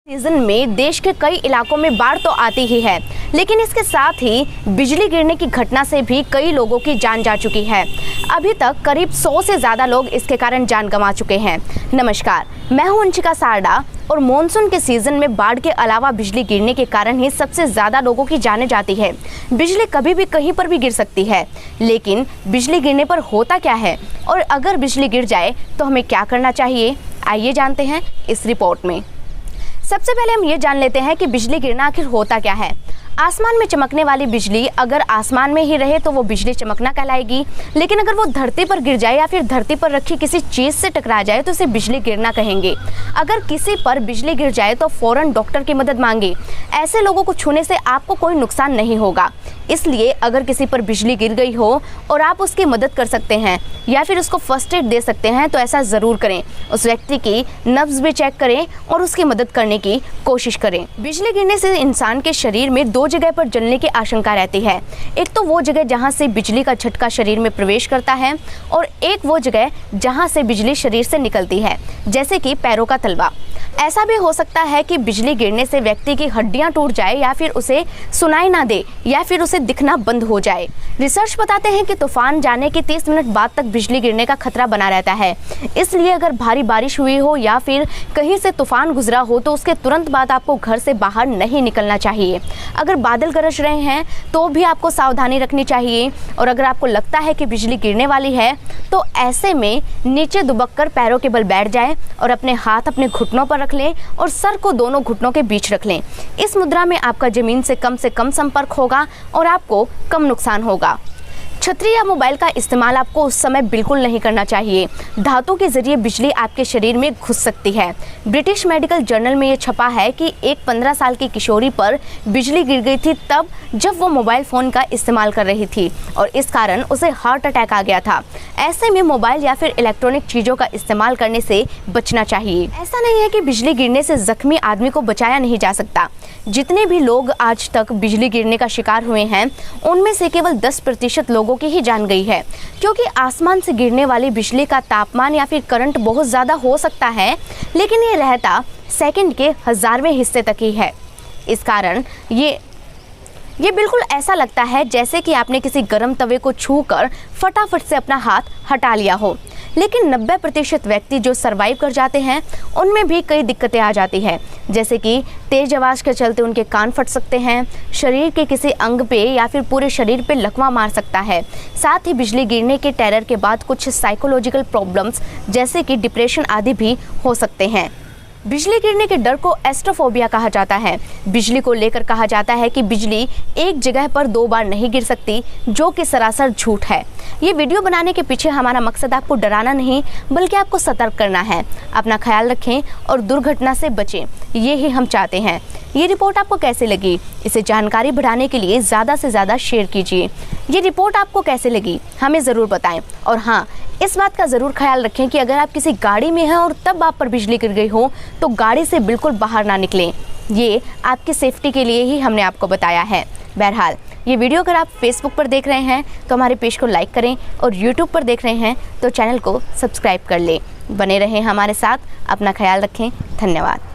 Season में देश के कई इलाकों में बाढ़ तो आती ही है, लेकिन इसके साथ ही बिजली गिरने की घटना से भी कई लोगों की जान जा चुकी है। अभी तक करीब 100 से ज़्यादा लोग इसके कारण जान गंवा चुके हैं। नमस्कार, मैं हूं अंशिका सारडा और मॉनसून के सीजन में बाढ़ के अलावा बिजली गिरने के कारण ही सबसे ज़्यादा लोगों की जाने जाती है। बिजली कभी भी कहीं पर भी गिर सकती है, लेकिन बिजली गिरने पर होता क्या है और अगर बिजली गिर जाए तो हमें क्या करना चाहिए, आइए जानते हैं इस रिपोर्ट में। सबसे पहले हम ये जान लेते हैं कि बिजली गिरना आखिर होता क्या है। आसमान में चमकने वाली बिजली अगर आसमान में ही रहे तो वो बिजली चमकना कहलाएगी, लेकिन अगर वो धरती पर गिर जाए या फिर धरती पर रखी किसी चीज़ से टकरा जाए तो उसे बिजली गिरना कहेंगे। अगर किसी पर बिजली गिर जाए तो फौरन डॉक्टर की मदद मांगे। ऐसे लोगों को छूने से आपको कोई नुकसान नहीं होगा, इसलिए अगर किसी पर बिजली गिर गई हो और आप उसकी मदद कर सकते हैं या फिर उसको फर्स्ट एड दे सकते हैं तो ऐसा ज़रूर करें। उस व्यक्ति की नब्ज़ भी चेक करें और उसकी मदद करने की कोशिश करें। बिजली गिरने से इंसान के शरीर में दो जगह पर जलने की आशंका रहती है। एक तो वो जगह जहां से बिजली का झटका शरीर में प्रवेश करता है और एक वो जगह जहां से बिजली शरीर से निकलती है, जैसे कि पैरों का तलवा। ऐसा भी हो सकता है कि बिजली गिरने से व्यक्ति की हड्डियां टूट जाए या फिर उसे सुनाई ना दे या फिर उसे दिखना बंद हो जाए। रिसर्च बताते हैं कि तूफान जाने के 30 मिनट बाद तक बिजली गिरने का खतरा बना रहता है। इसलिए अगर भारी बारिश हुई हो या फिर कहीं से तूफान गुजरा हो तो उसके तुरंत बाद आपको घर से बाहर नहीं निकलना चाहिए। अगर बादल गरज रहे हैं तो भी आपको सावधानी रखनी चाहिए और अगर आपको लगता है कि बिजली गिरने वाली है तो ऐसे में नीचे दुबक कर पैरों के बल बैठ जाएं और अपने हाथ अपने घुटनों पर रख लें और सर को दोनों घुटनों के बीच रख लें। इस मुद्रा में आपका जमीन से कम संपर्क होगा और आपको कम नुकसान होगा। छतरी या मोबाइल का इस्तेमाल आपको उस समय बिल्कुल नहीं करना चाहिए। धातु के जरिए बिजली आपके शरीर में घुस सकती है। ब्रिटिश मेडिकल जर्नल में ये छपा है कि एक 15 साल की किशोरी पर बिजली गिर गई थी तब जब वो मोबाइल फ़ोन का इस्तेमाल कर रही थी और इस कारण उसे हार्ट अटैक आ गया था। ऐसे में मोबाइल या फिर इलेक्ट्रॉनिक चीज़ों का इस्तेमाल करने से बचना चाहिए। ऐसा नहीं है कि बिजली गिरने से जख्मी आदमी को बचाया नहीं जा सकता। जितने भी लोग आज तक बिजली गिरने का शिकार हुए हैं उनमें से केवल 10% लोगों की ही जान गई है, क्योंकि आसमान से गिरने वाली बिजली का तापमान या फिर करंट बहुत ज़्यादा हो सकता है, लेकिन ये रहता सेकंड के 1000वें हिस्से तक ही है। इस कारण ये बिल्कुल ऐसा लगता है जैसे कि आपने किसी गर्म तवे को छूकर फटाफट से अपना हाथ हटा लिया हो। लेकिन 90% व्यक्ति जो सरवाइव कर जाते हैं उनमें भी कई दिक्कतें आ जाती हैं, जैसे कि तेज आवाज़ के चलते उनके कान फट सकते हैं, शरीर के किसी अंग पे या फिर पूरे शरीर पे लकवा मार सकता है। साथ ही बिजली गिरने के टेरर के बाद कुछ साइकोलॉजिकल प्रॉब्लम्स जैसे कि डिप्रेशन आदि भी हो सकते हैं। बिजली गिरने के डर को एस्ट्रोफोबिया कहा जाता है। बिजली को लेकर कहा जाता है कि बिजली एक जगह पर 2 बार नहीं गिर सकती, जो कि सरासर झूठ है। ये वीडियो बनाने के पीछे हमारा मकसद आपको डराना नहीं बल्कि आपको सतर्क करना है। अपना ख्याल रखें और दुर्घटना से बचें, ये ही हम चाहते हैं। ये रिपोर्ट आपको कैसे लगी, इसे जानकारी बढ़ाने के लिए ज़्यादा से ज़्यादा शेयर कीजिए। ये रिपोर्ट आपको कैसे लगी हमें ज़रूर बताएं और हाँ, इस बात का ज़रूर ख्याल रखें कि अगर आप किसी गाड़ी में हैं और तब आप पर बिजली गिर गई हो तो गाड़ी से बिल्कुल बाहर ना निकलें। ये आपकी सेफ्टी के लिए ही हमने आपको बताया है। बहरहाल, ये वीडियो अगर आप फेसबुक पर देख रहे हैं तो हमारे पेज को लाइक करें और यूट्यूब पर देख रहे हैं तो चैनल को सब्सक्राइब कर लें। बने रहें हमारे साथ, अपना ख्याल रखें। धन्यवाद।